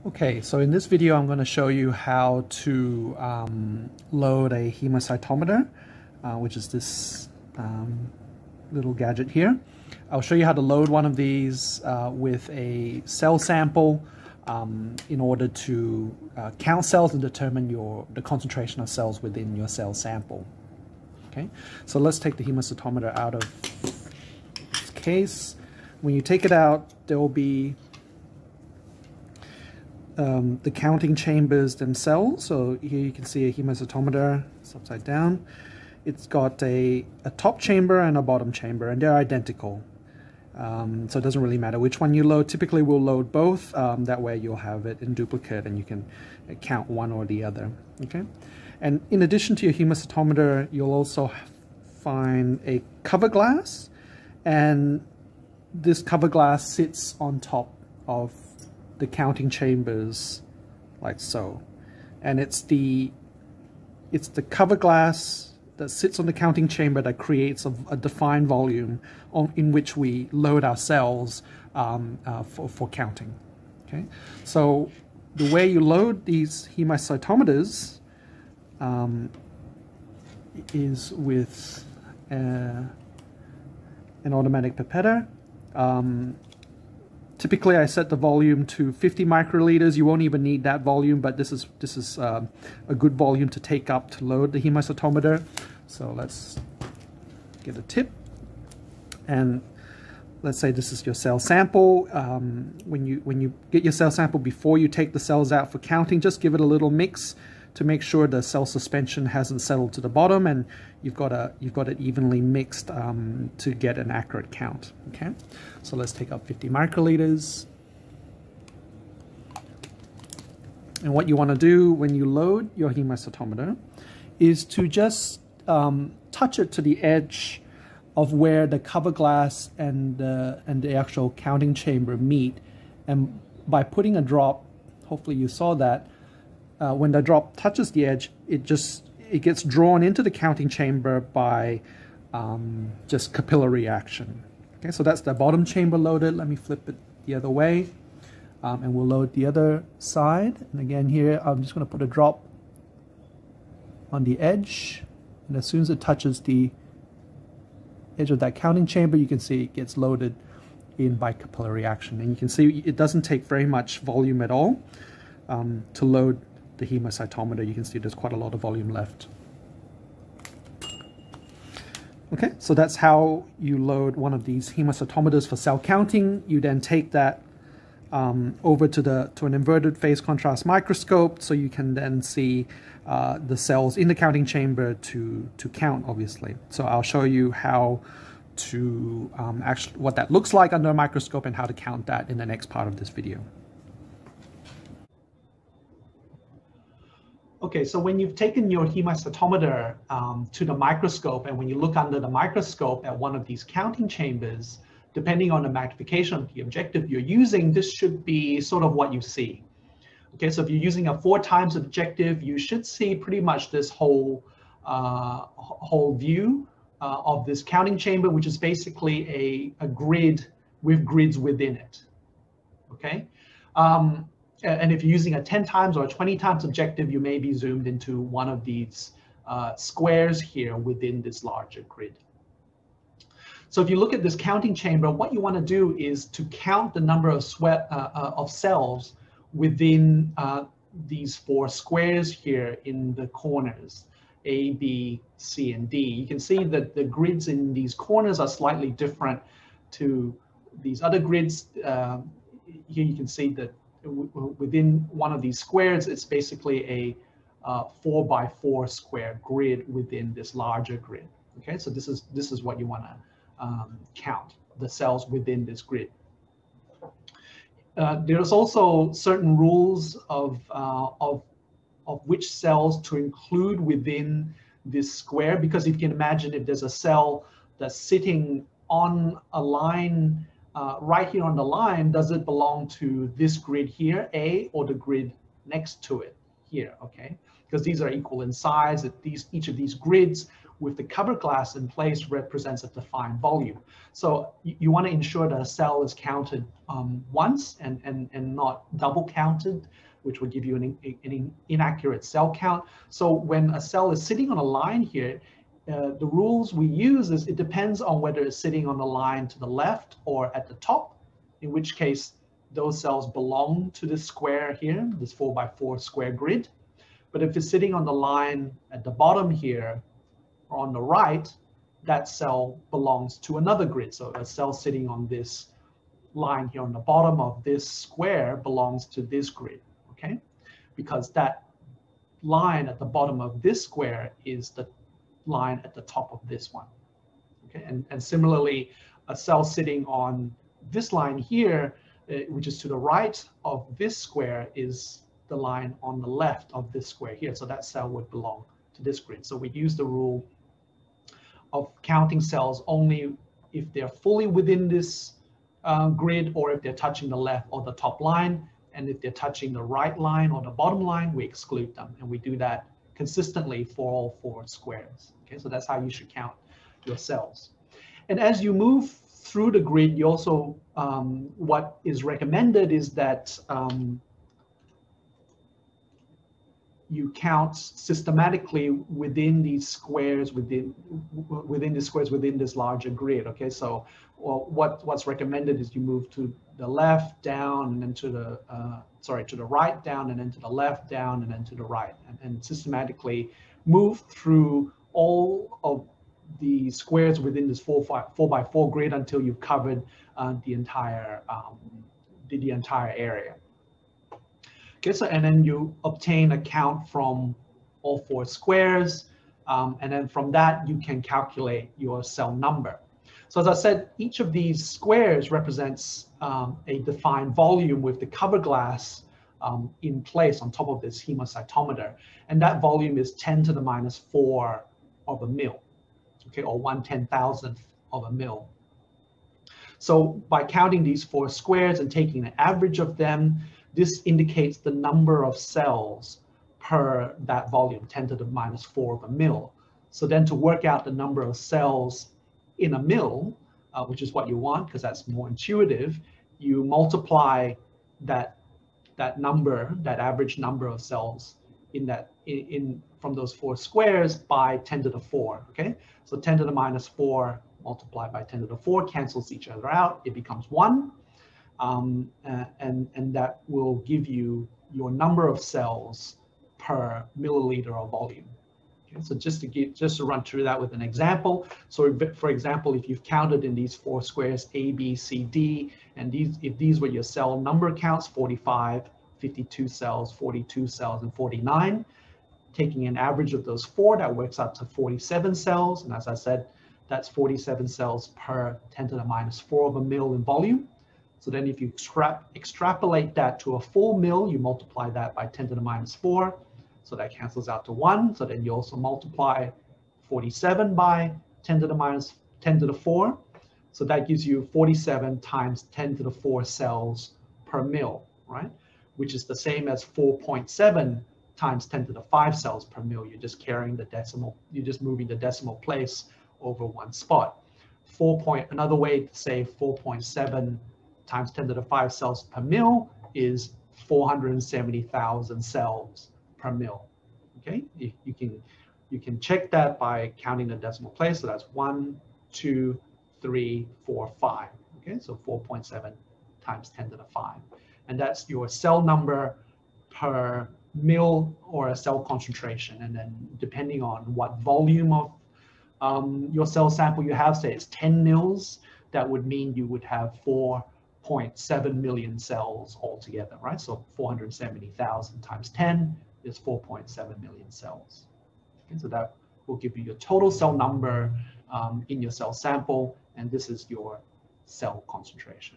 Okay, so in this video I'm going to show you how to load a hemocytometer, which is this little gadget here. I'll show you how to load one of these with a cell sample in order to count cells and determine the concentration of cells within your cell sample. Okay, so let's take the hemocytometer out of its case. When you take it out, there will be the counting chambers themselves. So here you can see a hemocytometer. It's upside down. It's got a top chamber and a bottom chamber, and they're identical. So it doesn't really matter which one you load. Typically we'll load both. That way you'll have it in duplicate and you can count one or the other. Okay. And in addition to your hemocytometer, you'll also find a cover glass, and this cover glass sits on top of the counting chambers like so, and it's the cover glass that sits on the counting chamber that creates a defined volume in which we load our cells for counting. Okay, so the way you load these hemocytometers is with an automatic pipetter. Typically, I set the volume to 50 microliters. You won't even need that volume, but this is a good volume to take up to load the hemocytometer. So let's get a tip, and let's say this is your cell sample. When you get your cell sample, before you take the cells out for counting, just give it a little mix to make sure the cell suspension hasn't settled to the bottom, and you've got it evenly mixed to get an accurate count. Okay, so let's take up 50 microliters. And what you want to do when you load your hemocytometer is to just touch it to the edge of where the cover glass and the actual counting chamber meet, and by putting a drop, hopefully you saw that. When the drop touches the edge, it gets drawn into the counting chamber by just capillary action. Okay, so that's the bottom chamber loaded. Let me flip it the other way, and we'll load the other side. And again here, I'm just going to put a drop on the edge, and as soon as it touches the edge of that counting chamber, you can see it gets loaded in by capillary action. And you can see it doesn't take very much volume at all to load the hemocytometer. You can see there's quite a lot of volume left. Okay, so that's how you load one of these hemocytometers for cell counting. You then take that over to an inverted phase contrast microscope, so you can then see the cells in the counting chamber to count, obviously. So I'll show you how to actually what that looks like under a microscope and how to count that in the next part of this video. Okay, so when you've taken your hemocytometer to the microscope, and when you look under the microscope at one of these counting chambers, depending on the magnification of the objective you're using, this should be sort of what you see. Okay, so if you're using a 4x objective, you should see pretty much this whole view of this counting chamber, which is basically a grid with grids within it. Okay. And if you're using a 10x or a 20x objective, you may be zoomed into one of these squares here within this larger grid. So if you look at this counting chamber, what you want to do is to count the number of cells within these 4 squares here in the corners, A, B, C, and D. You can see that the grids in these corners are slightly different to these other grids. Here you can see that within one of these squares, it's basically a 4x4 square grid within this larger grid. Okay, so this is what you want to count, the cells within this grid. There's also certain rules of which cells to include within this square, because if you can imagine, if there's a cell that's sitting on a line right here on the line, does it belong to this grid here, A, or the grid next to it here? Okay, because these are equal in size. Each of these grids with the cover glass in place represents a defined volume. So you want to ensure that a cell is counted once and not double counted, which would give you an inaccurate cell count. So when a cell is sitting on a line here, the rules we use is it depends on whether it's sitting on the line to the left or at the top, in which case those cells belong to this square here, this 4x4 square grid. But if it's sitting on the line at the bottom here or on the right, that cell belongs to another grid. So a cell sitting on this line here on the bottom of this square belongs to this grid, okay? Because that line at the bottom of this square is the line at the top of this one, okay? And similarly, a cell sitting on this line here, which is to the right of this square, is the line on the left of this square here. So that cell would belong to this grid. So we use the rule of counting cells only if they're fully within this grid, or if they're touching the left or the top line. And if they're touching the right line or the bottom line, we exclude them. And we do that consistently for all 4 squares. Okay, so that's how you should count your cells. And as you move through the grid, you also, what is recommended is that you count systematically within these squares, within this larger grid. Okay, so what's recommended is you move to the left, down, and then to the right, down, and then to the left, down, and then to the right, and systematically move through all of the squares within this 4x4 grid until you've covered the entire area. Okay, so and then you obtain a count from all 4 squares, and then from that you can calculate your cell number. So as I said, each of these squares represents a defined volume with the cover glass in place on top of this hemocytometer, and that volume is 10 to the minus 4 of a mil, okay, or 1/10,000th of a mil. So by counting these 4 squares and taking the average of them, this indicates the number of cells per that volume, 10 to the minus 4 of a mil. So then to work out the number of cells in a mil, which is what you want because that's more intuitive, you multiply that number, that average number of cells from those 4 squares by 10 to the 4, okay? So 10 to the minus 4 multiplied by 10 to the 4 cancels each other out. It becomes 1. And that will give you your number of cells per milliliter of volume. Okay, so just to run through that with an example. So for example, if you've counted in these 4 squares A, B, C, D, and if these were your cell number counts, 45, 52 cells, 42 cells, and 49, taking an average of those 4, that works out to 47 cells. And as I said, that's 47 cells per 10 to the minus 4 of a mil in volume. So then if you extrapolate that to a full mil, you multiply that by 10 to the minus 4. So that cancels out to 1. So then you also multiply 47 by 10 to the 4. So that gives you 47 times 10 to the 4 cells per mil, right? Which is the same as 4.7 times 10 to the 5 cells per mil. You're just carrying the decimal, you're just moving the decimal place over one spot. Another way to say 4.7 times 10 to the 5 cells per mil is 470,000 cells per mil. Okay, you can check that by counting the decimal place. So that's 1, 2, 3, 4, 5. Okay, so 4.7 times 10 to the 5, and that's your cell number per mil or a cell concentration. And then depending on what volume of your cell sample you have, say it's 10 mils, that would mean you would have 4.7 million cells altogether, right? So 470,000 times 10 is 4.7 million cells. Okay, so that will give you your total cell number in your cell sample, and this is your cell concentration.